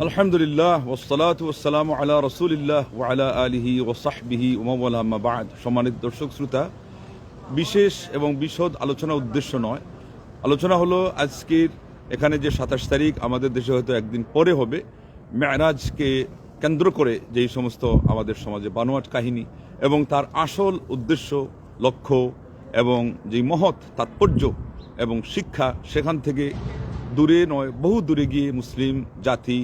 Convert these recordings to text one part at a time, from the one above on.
আলহামদুলিল্লাহ ওয়াসসালাতু ওয়াসসালামু আলা রাসূলিল্লাহ ওয়া আলা আলিহি ওয়া সাহবিহি ওয়া মান ওয়ালা, আম্মা বা'দ। সম্মানিত দর্শক শ্রোতা, বিশেষ এবং বিশদ আলোচনা উদ্দেশ্য নয়। আলোচনা হলো আজকের এখানে যে 27 তারিখ আমাদের দেশে হয়তো একদিন পরে হবে, মেরাজকে কেন্দ্র করে যেই সমস্ত আমাদের সমাজে বানোয়াট কাহিনী এবং তার আসল উদ্দেশ্য, লক্ষ্য এবং যেই মহৎ তাৎপর্য এবং শিক্ষা, সেখান থেকে দূরে নয় বহু দূরে গিয়ে মুসলিম জাতি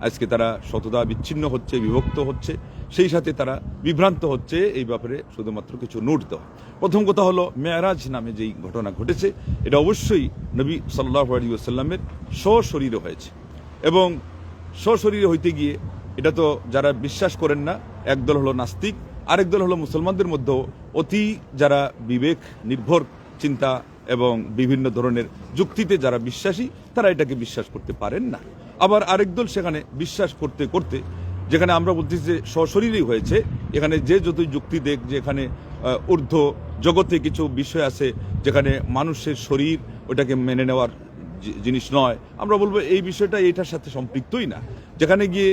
আজকে তারা শতদা বিচ্ছিন্ন হচ্ছে, বিভক্ত হচ্ছে, সেই সাথে তারা বিভ্রান্ত হচ্ছে। এই ব্যাপারে শুধুমাত্র কিছু নোট দেওয়া। প্রথম কথা হলো, মেরাজ নামে যেই ঘটনা ঘটেছে এটা অবশ্যই নবী সাল্লাল্লাহু আলাইহি ওয়াসাল্লামের সশরীরে হয়েছে, এবং সশরীরে হইতে গিয়ে এটা তো যারা বিশ্বাস করেন না, একদল হলো নাস্তিক, আরেক দল হলো মুসলমানদের মধ্যেও অতি যারা বিবেক নির্ভর চিন্তা এবং বিভিন্ন ধরনের যুক্তিতে যারা বিশ্বাসী, তারা এটাকে বিশ্বাস করতে পারেন না। আবার আরেক দল সেখানে বিশ্বাস করতে করতে, যেখানে আমরা বলতেছি যে সশরীরেই হয়েছে, এখানে যে যতই যুক্তি দেখ যে এখানে ঊর্ধ্ব জগতে কিছু বিষয় আছে যেখানে মানুষের শরীর ওটাকে মেনে নেওয়ার জিনিস নয়, আমরা বলবো এই বিষয়টা এটার সাথে সম্পৃক্তই না। যেখানে গিয়ে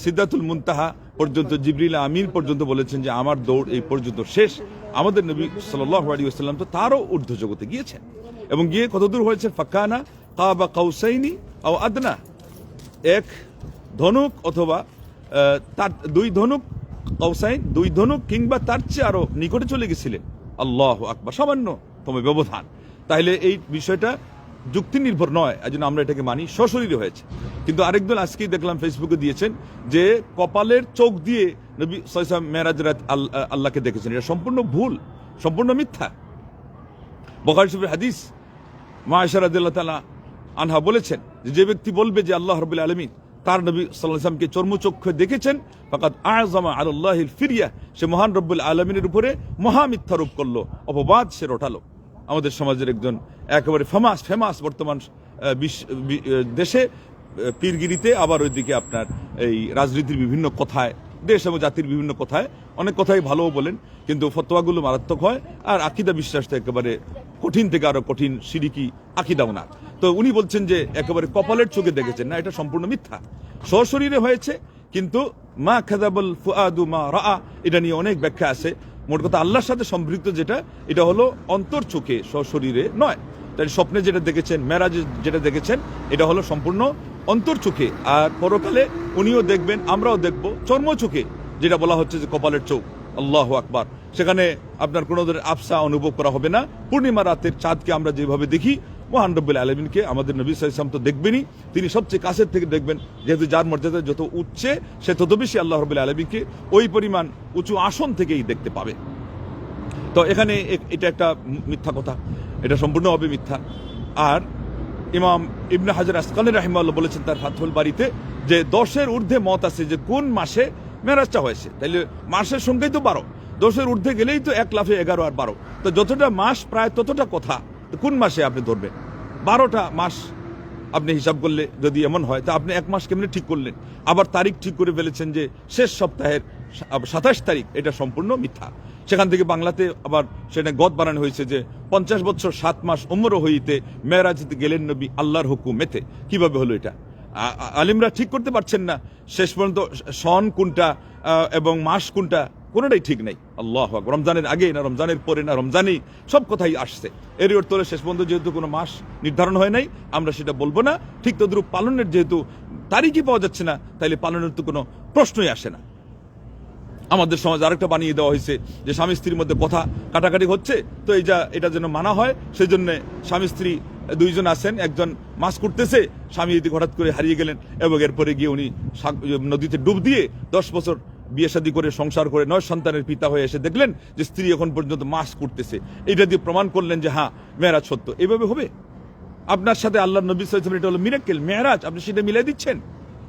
সিদ্ধাতুল মুনতাহা পর্যন্ত জিবরিল আমিন পর্যন্ত বলেছেন যে আমার দৌড় এই পর্যন্ত শেষ। আমাদের নবী সাল্লাল্লাহু আলাইহি ওয়াসাল্লাম তো তারও ঊর্ধ্ব জগতে গিয়েছেন, এবং গিয়ে কতদূর হয়েছে, ফাকানা কাবা কাউসাইনি আও আদনা, এক ধনুক অথবা তার দুই ধনুক, কাউসাইন দুই ধনুক কিংবা তার চেয়ে আরো নিকটে চলে গেছিলেন। আল্লাহু আকবার, সামান্যতম ব্যবধান। তাহলে এই বিষয়টা যুক্তি নির্ভর নয়, এজন্য আমরা এটাকে মানি সশরীরে হয়েছে। কিন্তু আরেকদল আজকেই দেখলাম ফেসবুকে দিয়েছেন যে কপালের চোখ দিয়ে নবী সাল্লাল্লাহু আলাইহি ওয়াসাল্লাম মেরাজ রাত আল্লাহকে দেখেছেন। এটা সম্পূর্ণ ভুল, সম্পূর্ণ মিথ্যা। বুখারী শরীফের হাদিস, মা আয়েশা রাদিয়াল্লাহু তাআলা আনহা বলেছেন যে ব্যক্তি বলবে যে আল্লাহ রাব্বুল আলামিন তার নবী সাল্লাল্লাহু আলাইহি ওয়াসাল্লামকে চর্মচক্ষে দেখেছেন, ফাকাদ আযমা আলাল্লাহিল ফিরিয়া, সে মহান রব্বুল আলামিনের উপরে মহা মিথ্যারোপ করলো, অপবাদ সে রটালো। আমাদের সমাজের একজন একেবারে ফেমাস বর্তমান দেশে পীরগিরিতে, আবার ওইদিকে আপনার এই রাজনীতির বিভিন্ন কথায়, দেশ এবং জাতির বিভিন্ন কথায়, অনেক কথাই ভালোও বলেন, কিন্তু ফতোয়াগুলো মারাত্মক হয়, আর আকীদা বিশ্বাসটা একেবারে কঠিন থেকে আরো কঠিন শিরকি আকীদা ওনার। তো উনি বলছেন যে একেবারে কপালের চোখে দেখেছেন, না, এটা সম্পূর্ণ মিথ্যা। সশরীরে হয়েছে, কিন্তু মা খাযাবাল ফুআদু মা রাআ, এটা নিয়ে অনেক ব্যাখ্যা আছে। মোট কথা আল্লাহর সাথে সম্পৃক্ত যেটা, এটা হলো অন্তর চোখে, সশরীরে নয়। তাই স্বপ্নে যেটা দেখেছেন, মেরাজে যেটা দেখেছেন, এটা হলো সম্পূর্ণ অন্তর চোখে। আর পরকালে উনিও দেখবেন, আমরাও দেখব চর্ম চোখে, যেটা বলা হচ্ছে যে কপালের চোখ। আল্লাহু আকবার। সেখানে আপনার কোনো ধরনের আফসা অনুভব করা হবে না। পূর্ণিমা রাতের চাঁদকে আমরা যেভাবে দেখি, মহান রব্বুল আলামিনকে আমাদের নবী সাল্লাল্লাহু আলাইহি ওয়াসাল্লাম তো দেখবেনই, তিনি সবচেয়ে কাছের থেকে দেখবেন, যেহেতু যার মর্যাদা যত উচ্চে সে তত বেশি আল্লাহ রাব্বুল আলামিনকে ওই পরিমাণ উঁচু আসন থেকেই দেখতে পাবে। তো এখানে এটা একটা মিথ্যা কথা, এটা সম্পূর্ণভাবে মিথ্যা। আর ইমাম ইবনে হাজার আসকালানী রাহিমাহুল্লাহ বলেছেন তার ফাতহুল বারীতে যে 10-এর ঊর্ধ্বে মত আছে যে কোন মাসে মেরাজটা হয়েছে। তাইলে মাসের সংখ্যাই তো 12, 10-এর ঊর্ধ্বে গেলেই তো 1 লাফে 11 আর 12, তো যতটা মাস প্রায় ততটা কথা। কোন মাসে আপনি ধরবেন? 12টা মাস আপনি হিসাব করলে যদি এমন হয়, তা আপনি 1 মাস কেমনে ঠিক করলেন? আবার তারিখ ঠিক করে ফেলেছেন যে শেষ সপ্তাহের 27 তারিখ, এটা সম্পূর্ণ মিথ্যা। সেখান থেকে বাংলাতে আবার সেটা গদ বানানো হয়েছে যে 50 বছর 7 মাস উমর হইতে মেরাজতে গেলেন নবী আল্লাহর হুকুমেতে। কিভাবে হলো এটা? আলিমরা ঠিক করতে পারছেন না শেষ পর্যন্ত সন কোনটা এবং মাস কোনটা, কোনোটাই ঠিক নাই। আল্লাহু আকবার। রমজানের আগে না রমজানের পরে না রমজানেই, সব কথাই আসছে। এরই অর্থ হলে শেষ পর্যন্ত যেহেতু কোনো মাস নির্ধারণ হয় নাই, আমরা সেটা বলবো না। ঠিক তদ্রূপ পালনের যেহেতু তারিখই পাওয়া যাচ্ছে না, তাইলে পালনের তো কোনো প্রশ্নই আসে না। আমাদের সমাজ আরেকটা বানিয়ে দেওয়া হয়েছে যে স্বামী স্ত্রীর মধ্যে কথা কাটাকাটি হচ্ছে, তো এটা যেন মানা হয়, সেই জন্য স্বামী স্ত্রী দুইজন আছেন, একজন মাছ করতেছে, স্বামী এদিকে হঠাৎ করে হারিয়ে গেলেন, এবং এরপরে গিয়ে উনি নদীতে ডুব দিয়ে 10 বছর বিয়ে শাদী করে সংসার করে 9 সন্তানের পিতা হয়ে এসে দেখলেন যে স্ত্রী এখন পর্যন্ত মাছ করতেছে। এটা দিয়ে প্রমাণ করলেন যে হ্যাঁ মেরাজ সত্য। এইভাবে হবে? আপনার সাথে আল্লাহ নবী সাল্লাল্লাহু আলাইহি ওয়াসাল্লাম, এটা হলো মিরাকেল, মেরাজ, আপনি সেটা মিলাই দিচ্ছেন।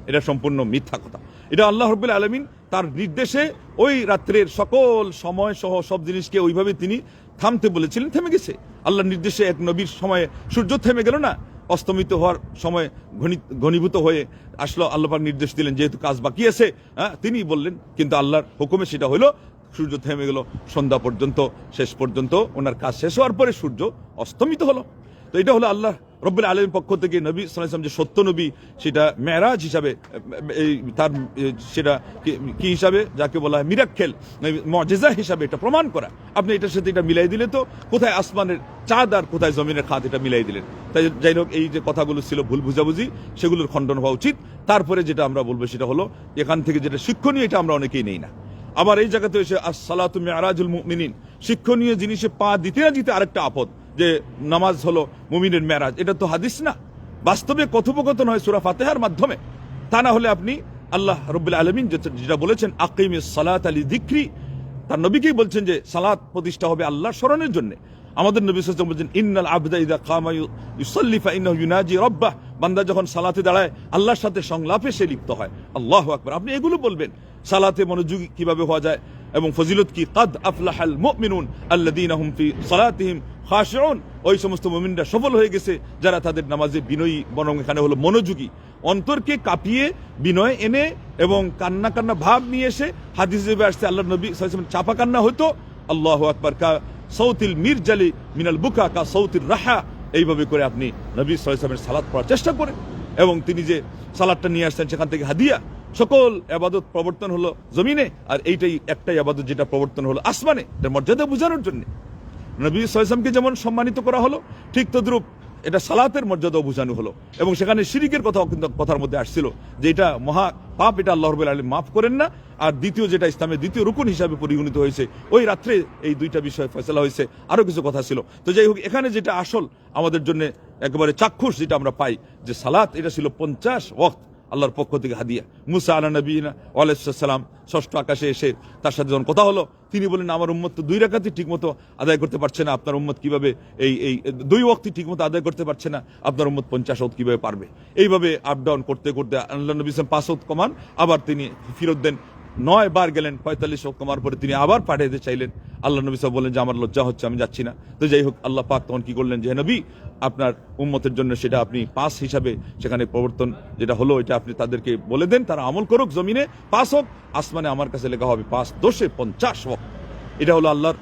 এটা সম্পূর্ণ মিথ্যা কথা। এটা আল্লাহ রাব্বুল আলামিন তার নির্দেশে ওই রাত্রের সকল সময় সহ সব জিনিসকে ওইভাবে তিনি থামতে বলেছিলেন, থেমে গেছে। আল্লাহর নির্দেশে এক নবীর সময়ে সূর্য থেমে গেল না, অস্তমিত হওয়ার সময় ঘনীভূত হয়ে আসলো। আল্লাহ পাক নির্দেশ দিলেন যেহেতু কাজ বাকি আছে, তিনি বললেন, কিন্তু আল্লাহর হুকুমে সেটা হলো সূর্য থেমে গেল সন্ধ্যা পর্যন্ত, শেষ পর্যন্ত ওনার কাজ শেষ হওয়ার পরে সূর্য অস্তমিত হলো। তো এটা হলো আল্লাহ রব্বুল আলামিনের পক্ষ থেকে নবী সাল্লাল্লাহু আলাইহি ওয়াসাল্লাম যে সত্য নবী, সেটা মেরাজ হিসাবে, তার সেটা কি হিসাবে, যাকে বলা হয় মিরাক্কেল, মুজিজা হিসাবে এটা প্রমাণ করা। আপনি এটার সাথে এটা মিলাই দিলে তো কোথায় আসমানের চাঁদ আর কোথায় জমিনের খাত, এটা মিলাই দিলেন। তাই যাই হোক, এই যে কথাগুলো ছিল ভুল বুঝাবুঝি, সেগুলোর খণ্ডন হওয়া উচিত। তারপরে যেটা আমরা বলবো সেটা হলো, এখান থেকে যেটা শিক্ষণীয়, এটা আমরা অনেকেই নেই না। আবার এই জায়গাতে এসে আসসালাতু মিরাজুল মুমিনিন, শিক্ষণীয় জিনিসে পা দিতে না দিতে আরেকটা আপদ, যে নামাজ হলো মুমিনের মেরাজ। এটা তো হাদিস না, বাস্তবে কথোপকথন হয় সূরা ফাতিহার মাধ্যমে। তা না হলে আপনি আল্লাহ রাব্বুল আলামিন যেটা বলেছেন আকিমিস সালাত লিযিকরি, তার নবীকেই বলছেন যে সালাত প্রতিষ্ঠা হবে আল্লাহর স্মরণের জন্য। আমাদের নবী সাল্লাল্লাহু আলাইহি ওয়াসাল্লাম বলেছেন ইন্নাল আবদা ইযা কামা ইউসাল্লি ফাইন্নাহু ইউনাজি রাব্বাহ, বান্দা যখন সালাতে দাঁড়ায় আল্লাহর সাথে সংলাপে সে লিপ্ত হয়। আল্লাহু আকবার। আপনি এগুলো বলবেন, সালাতে মনোযোগী কিভাবে হওয়া যায় এবং ফজিলত কি। কাদ আফলাহাল মুমিনুন আল্লাযীনা হুম ফি সালাতিহিম খাশিউন, ওই সমস্ত মুমিনরা সফল হয়ে গেছে যারা তাদের নামাজে বিনয়ী, বরং এখানে হলো মনোযোগী, অন্তরকে কাঁপিয়ে বিনয় এনে এবং কান্না কান্না ভাব নিয়ে এসে। হাদিসে আসছে আল্লাহ নবী সাল্লাল্লাহু আলাইহি ওয়াসাল্লাম চাপা কান্না হতো, আল্লাহু আকবার, কা সৌতিল মিরজালি মিনাল বুকা কা সৌতির রাহা। এইভাবে করে আপনি নবী সাল্লাল্লাহু আলাইহি ওয়াসাল্লামের সালাত পড়ার চেষ্টা করেন। এবং তিনি যে সালাতটা নিয়ে আসছেন সেখান থেকে হাদিয়া, সকল ইবাদত প্রবর্তন হলো জমিনে, আর এইটাই একটাই ইবাদত যেটা প্রবর্তন হলো আসমানে, এটার মর্যাদা বোঝানোর জন্য। নবী সাল্লাল্লাহু আলাইহি ওয়াসাল্লামকে যেমন সম্মানিত করা হলো, ঠিক তদ্রূপ এটা সালাতের মর্যাদাও বোঝানো হলো। এবং সেখানে শিরিকের কথাও কিন্তু কথার মধ্যে আসছিল, যে এটা মহা পাপ, এটা আল্লাহ রাব্বুল আলামিন মাফ করেন না। আর দ্বিতীয় যেটা ইসলামের দ্বিতীয় রুকুন হিসাবে পরিগণিত হয়েছে, ওই রাত্রে এই দুইটা বিষয় ফয়সালা হয়েছে। আরো কিছু কথা ছিল। তো যাই হোক, এখানে যেটা আসল আমাদের জন্য একেবারে চাক্ষুষ যেটা আমরা পাই, যে সালাত এটা ছিল 50 ওয়াক্ত আল্লাহর পক্ষ থেকে হাদিয়া। মুসা আলা নবীনা আলাইহিস সালাম ষষ্ঠ আকাশে এসে তার সাথে যখন কথা হলো, তিনি বলেন আমার উম্মত তো 2 রাকাতই ঠিকমতো আদায় করতে পারছে না, আপনার উম্মত কিভাবে এই 2 ওয়াক্তই ঠিকমতো আদায় করতে পারছে না, আপনার উম্মত 50 ওয়াক্ত কিভাবে পারবে। এইভাবে আপ ডাউন করতে করতে আল্লাহ নবী সাল্লাল্লাহু আলাইহি ওয়াসাল্লাম 5 ওয়াক্ত কমান, আবার তিনি ফিরত দেন। 9 বার গেলেন, 45 ওয়াক্ত কমার পরে তিনি আবার পাঠিয়ে দিতে চাইলেন। আল্লাহ নবী সাল্লাল্লাহু আলাইহি ওয়াসাল্লাম বলেন যে আমার লজ্জা হচ্ছে, আমি যাচ্ছি না। তো যাই হোক, আল্লাহ পাক তখন কি করলেন, যে নবী আপনার উম্মতের জন্য সেটা আপনি 5 হিসাবে সেখানে প্রবর্তন যেটা হলো, এটা আপনি তাদেরকে বলে দেন, তারা আমল করুক। জমিনে 5 ওয়াক্ত, আসমানে আমার কাছে লেখা হবে 5 10 50 ওয়াক্ত। এটা হলো আল্লাহর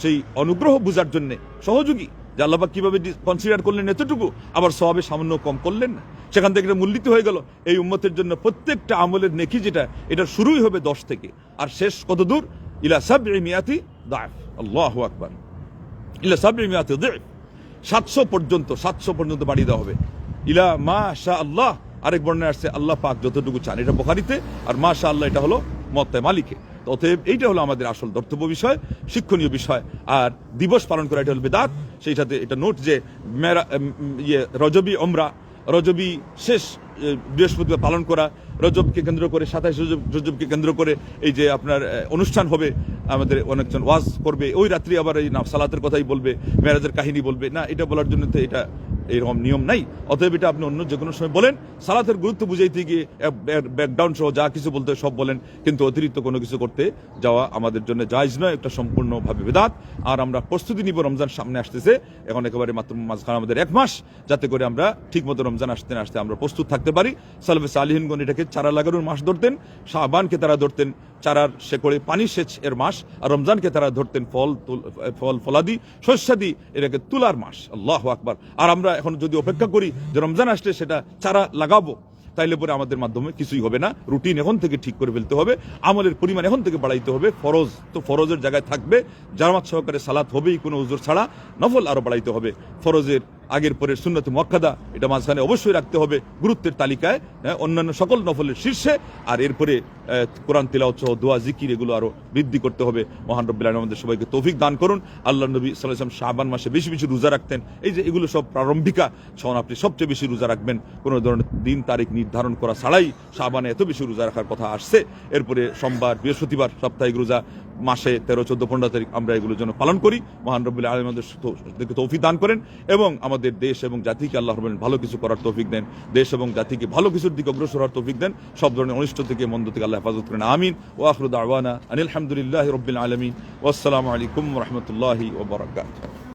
সেই অনুগ্রহ বুঝার জন্য সহযোগী, যে আল্লাহ পাক কিভাবে কনসিডার করলেন এতটুকু, আবার সওয়াবে সামান্য কম করলেন না। সেখান থেকে এটা মূল্যিত হয়ে গেল। এই উম্মতের জন্য প্রত্যেকটা আমলের নেকি যেটা, এটা শুরুই হবে 10 থেকে, আর শেষ কত দূর, ইলা 700 দাফ। আল্লাহু আকবার। ইলা 700 দাফ, 700 পর্যন্ত বাড়িয়ে দেওয়া হবে। ইলা মাশা আল্লাহ, আরেক বর্ণনায় আসছে আল্লাহ পাক যতটুকু চান, এটা বুখারীতে। আর মাশা আল্লাহ এটা হলো মুত্তা মালিকে। অতএব এইটা হলো আমাদের আসল ধর্তব্য বিষয়, শিক্ষণীয় বিষয়। আর দিবস পালন করা এটা হলো বিদআত। সেই সাথে এটা নোট যে রজবী ওমরা, রজবী শেষ বৃহস্পতিবার পালন করা, রজবকে কেন্দ্র করে 27 রজবকে কেন্দ্র করে এই যে আপনার অনুষ্ঠান হবে, আমাদের অনেকজন ওয়াজ করবে, ওই রাত্রি আবার এই সালাতের কথাই বলবে, মেরাজের কাহিনী বলবে না। এটা বলার জন্য তো এটা এরকম নিয়ম নাই। অতএব এটা আপনি অন্য যে কোনো সময় বলেন, সালাতের গুরুত্ব বুঝাইতে গিয়ে ব্যাকগ্রাউন্ড সহ যা কিছু বলতে সব বলেন, কিন্তু অতিরিক্ত কোনো কিছু করতে যাওয়া আমাদের জন্য জায়েজ নয়, একটা সম্পূর্ণভাবে বিদআত। আর আমরা প্রস্তুতি নিব, রমজান সামনে আসতেছে, এখন একেবারে মাত্র মাঝখানে আমাদের 1 মাস, যাতে করে আমরা ঠিক মতো রমজান আসতে না আসতে আমরা প্রস্তুত থাকতে পারি। সালফে সালিহিনগণ এটাকে চারা লাগানোর মাস ধরতেন, শাবানকে তারা ধরতেন চারার শেকড়ে পানি সেচ এর মাস, আর রমজানকে তারা ধরতেন ফলাদি শস্যাদি, এটাকে তুলার মাস। আল্লাহু আকবার। আর আমরা এখন যদি অপেক্ষা করি যে রমজান আসলে সেটা চারা লাগাবো, তাইলে পরে আমাদের মাধ্যমে কিছুই হবে না। রুটিন এখন থেকে ঠিক করে ফেলতে হবে, আমলের পরিমাণ এখন থেকে বাড়াইতে হবে। ফরজ তো ফরজের জায়গায় থাকবে, জামাত সহকারে সালাত হবেই কোনো উজুর ছাড়া। নফল আরো বাড়াইতে হবে, ফরজের আগের পরের সুন্নতে মুআক্কাদা এটা মাঝখানে অবশ্যই রাখতে হবে গুরুত্বের তালিকায়, অন্যান্য সকল নফলের শীর্ষে। আর এরপরে কোরআন তিলাওয়াত সহ দোয়া জিকির এগুলো আরো বৃদ্ধি করতে হবে। মহান রব্বুল আলামিন আমাদের সবাইকে তৌফিক দান করুন। আল্লাহ নবী সাল্লাল্লাহু আলাইহি ওয়াসাল্লাম শাবান মাসে বেশি বেশি রোজা রাখতেন। এই যে এগুলো সব প্রারম্ভিকা, তখন আপনি সবচেয়ে বেশি রোজা রাখবেন। কোনো ধরনের দিন তারিখ নির্ধারণ করা ছাড়াই শাবানে এত বেশি রোজা রাখার কথা আসছে। এরপরে সোমবার, বৃহস্পতিবার সাপ্তাহিক রোজা, মাসে 13, 14, 15 তারিখ আমরা এগুলোর জন্য পালন করি। মহান রব্বুল আলামিন আমাদের তৌফিক দান করেন এবং আমাদের দেশ এবং জাতিকে আল্লাহ রাব্বুল আলামিন ভালো কিছু করার তৌফিক দেন, দেশ এবং জাতিকে ভালো কিছুর দিকে অগ্রসর হওয়ার তৌফিক দেন, সব ধরনের অনিষ্ট থেকে মন্দ থেকে আল্লাহ হেফাজত করেন। আমিন। ওয়া আখিরু দাওয়ানা আনিল হামদুলিল্লাহি রাব্বিল আলামিন। ওয়াসসালামু আলাইকুম ওয়া রাহমাতুল্লাহি ওয়া বারাকাতুহু।